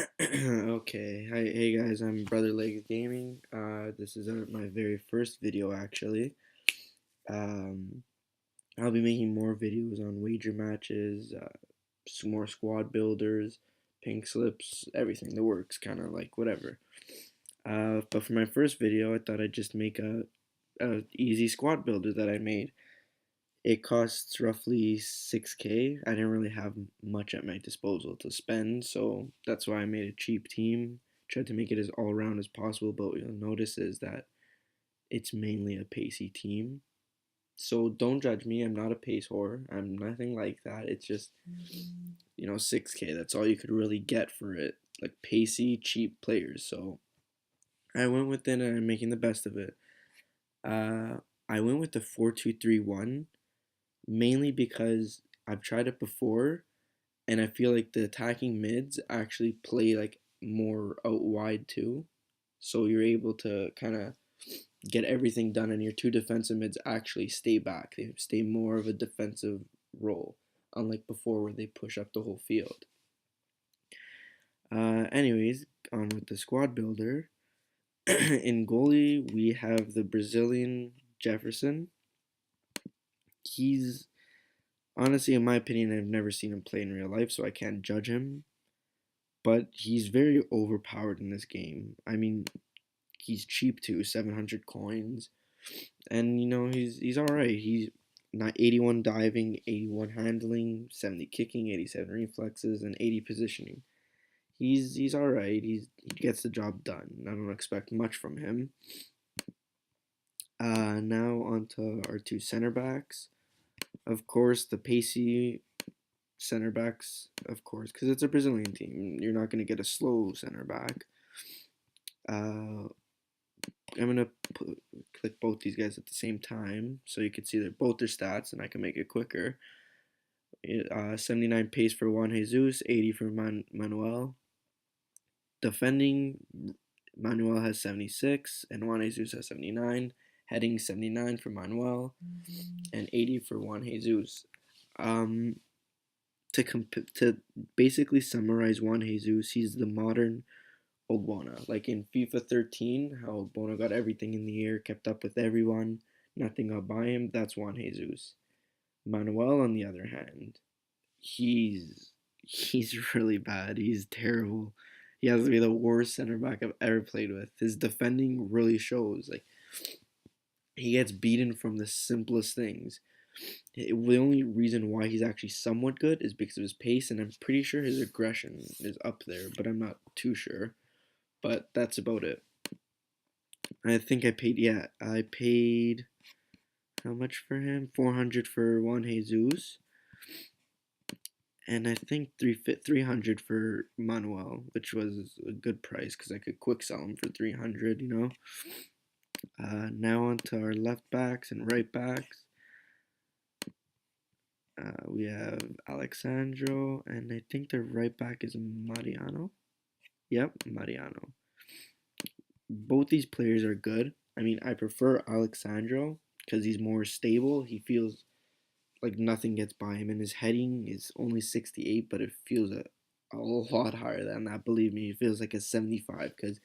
Okay, hi, hey guys, I'm Brother Legs Gaming. This is my very first video actually. Um, I'll be making more videos on wager matches, some more squad builders, pink slips, everything, the works, kind of like whatever. But for my first video, I thought I'd just make a easy squad builder that I made. It costs roughly 6K. I didn't really have much at my disposal to spend, so that's why I made a cheap team. Tried to make it as all around as possible, but what you'll notice is that it's mainly a pacey team. So don't judge me. I'm not a pace whore. I'm nothing like that. It's just, 6K. That's all you could really get for it. Like pacey, cheap players. So I went with it and I'm making the best of it. Uh, I went with the 4-2-3-1 mainly because I've tried it before and I feel like the attacking mids actually play like more out wide too. So you're able to kind of get everything done, and your two defensive mids actually stay back. They stay more of a defensive role, unlike before where they push up the whole field. Anyways, on with the squad builder. In goalie, we have the Brazilian Jefferson. He's honestly, in my opinion, I've never seen him play in real life, so I can't judge him. But he's very overpowered in this game. I mean, he's cheap too, 700 coins, and he's all right. He's not 81 diving, 81 handling, 70 kicking, 87 reflexes, and 80 positioning. He's all right. He gets the job done. I don't expect much from him. Now on to our two center backs. Of course, the pacey center backs, of course, because it's a Brazilian team. You're not going to get a slow center back. Uh, I'm gonna click both these guys at the same time so you can see both their stats and I can make it quicker. 79 pace for Juan Jesus, 80 for Manuel. Defending, Manuel has 76 and Juan Jesus has 79. Heading 79 for Manuel and 80 for Juan Jesus. Um, to basically summarize Juan Jesus, he's the modern Ogbonna. Like in FIFA 13, how Ogbonna got everything in the air, kept up with everyone, nothing got by him. That's Juan Jesus. Manuel, on the other hand, he's really bad. He's terrible. He has to be the worst center back I've ever played with. His defending really shows. Like he gets beaten from the simplest things. The only reason why he's actually somewhat good is because of his pace, and I'm pretty sure his aggression is up there, but I'm not too sure. But that's about it. I think I paid how much for him? 400 for Juan Jesus, and I think 300 for Manuel, which was a good price because I could quick sell him for 300. Now on to our left backs and right backs. We have Alexandro, and I think the right back is Mariano. Yep, Mariano. Both these players are good. I mean, I prefer Alexandro because he's more stable. He feels like nothing gets by him, and his heading is only 68, but it feels a lot higher than that. Believe me, it feels like a 75 because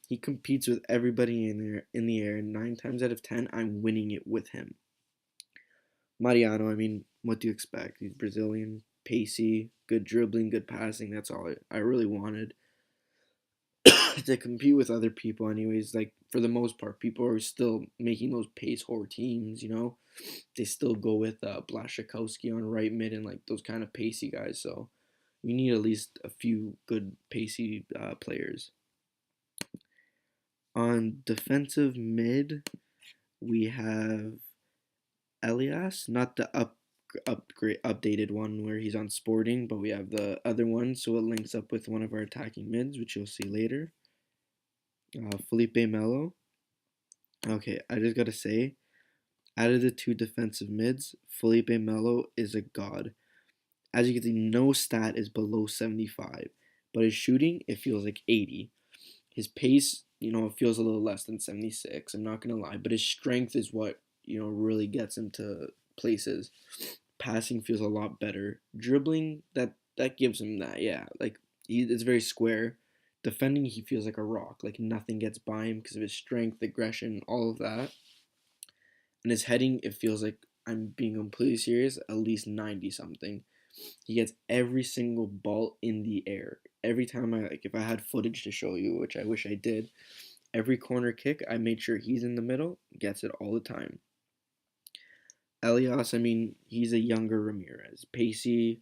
he competes with everybody in the air. And 9 times out of 10, I'm winning it with him. Mariano, I mean, what do you expect? He's Brazilian, pacey, good dribbling, good passing. That's all I really wanted. To compete with other people anyways. Like for the most part, people are still making those pace whore teams. They still go with Blaszczykowski on right mid and like those kind of pacey guys. So you need at least a few good pacey players. On defensive mid, we have Elias, not the updated one where he's on Sporting, but we have the other one, so it links up with one of our attacking mids, which you'll see later. Felipe Melo. Okay, I just gotta say, out of the two defensive mids, Felipe Melo is a god. As you can see, no stat is below 75, but his shooting, it feels like 80. His pace, it feels a little less than 76. I'm not gonna lie, but his strength is what really gets him to places. Passing feels a lot better. Dribbling, that gives him that, yeah. Like It's very square. Defending, he feels like a rock. Like nothing gets by him because of his strength, aggression, all of that. And his heading, it feels like, I'm being completely serious, at least 90 something. He gets every single ball in the air. Every time if I had footage to show you, which I wish I did, every corner kick, I made sure he's in the middle, gets it all the time. Elias, I mean, he's a younger Ramirez. Pacey,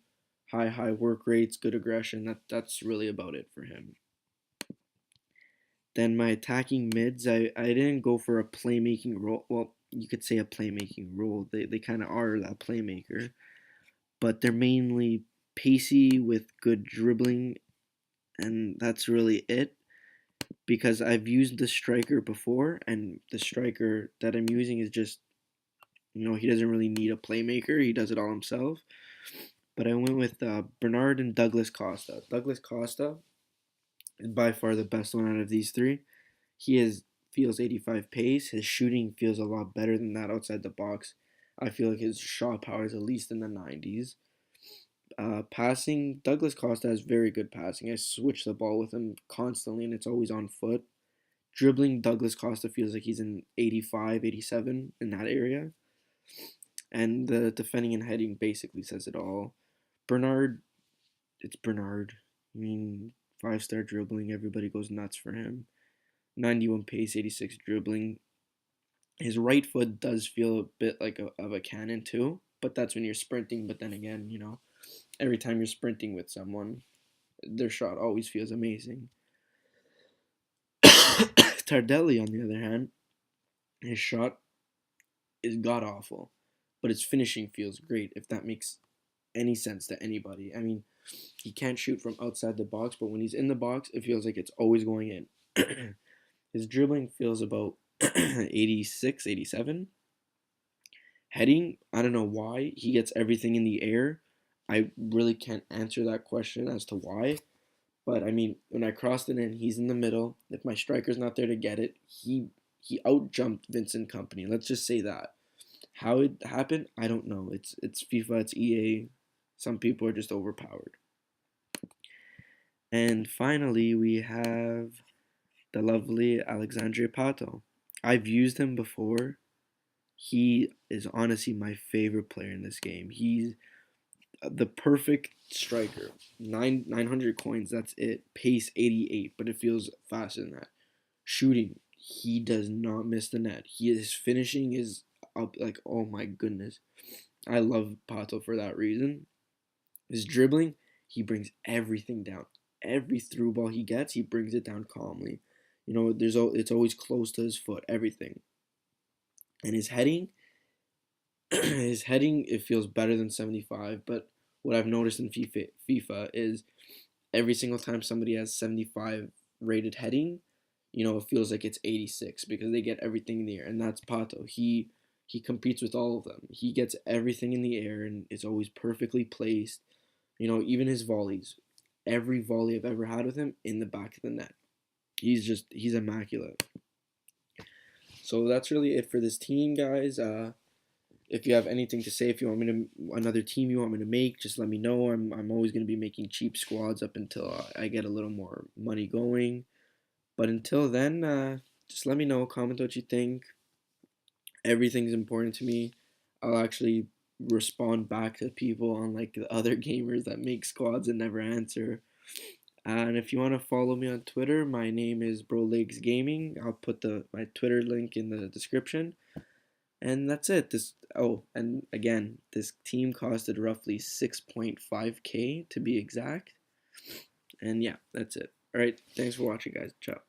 high work rates, good aggression. That's really about it for him. Then my attacking mids, I didn't go for a playmaking role. Well, you could say a playmaking role. They kind of are that playmaker, but they're mainly pacey with good dribbling, and that's really it. Because I've used the striker before, and the striker that I'm using is just, he doesn't really need a playmaker. He does it all himself. But I went with Bernard and Douglas Costa. Douglas Costa is by far the best one out of these three. Feels 85 pace. His shooting feels a lot better than that outside the box. I feel like his shot power is at least in the 90s. Passing, Douglas Costa has very good passing. I switch the ball with him constantly, and it's always on foot. Dribbling, Douglas Costa feels like he's in 85, 87 in that area. And the defending and heading basically says it all. Bernard, it's Bernard. I mean, 5-star dribbling, everybody goes nuts for him. 91 pace, 86 dribbling. His right foot does feel a bit like of a cannon too, but that's when you're sprinting. But then again, every time you're sprinting with someone, their shot always feels amazing. Tardelli, on the other hand, his shot is god awful, but his finishing feels great, if that makes any sense to anybody. I mean, he can't shoot from outside the box, but when he's in the box, it feels like it's always going in. His dribbling feels about 86, 87. Heading, I don't know why. He gets everything in the air. I really can't answer that question as to why. But I mean, when I crossed it in, he's in the middle. If my striker's not there to get it, he out jumped Vincent Company. Let's just say that. How it happened, I don't know. It's FIFA, it's EA. Some people are just overpowered. And finally, we have the lovely Alexandre Pato. I've used him before. He is honestly my favorite player in this game. He's the perfect striker. 900 coins, that's it. Pace 88, but it feels faster than that. Shooting, he does not miss the net. His finishing is up, like, oh my goodness. I love Pato for that reason. His dribbling, he brings everything down. Every through ball he gets, he brings it down calmly. It's always close to his foot, everything. And his heading, it feels better than 75, but what I've noticed in FIFA is every single time somebody has 75 rated heading, it feels like it's 86 because they get everything in the air, and that's Pato. He competes with all of them. He gets everything in the air, and it's always perfectly placed. Even his volleys, every volley I've ever had with him in the back of the net. He's immaculate. So that's really it for this team, guys. If you have anything to say, if you want me to another team you want me to make, just let me know. I'm always going to be making cheap squads up until I get a little more money going. But until then, just let me know. Comment what you think. Everything's important to me. I'll actually respond back to people, unlike the other gamers that make squads and never answer. And if you want to follow me on Twitter, my name is BroLegs Gaming. I'll put my Twitter link in the description. And that's it. And again, this team costed roughly 6.5k to be exact. And yeah, that's it. All right, thanks for watching, guys. Ciao.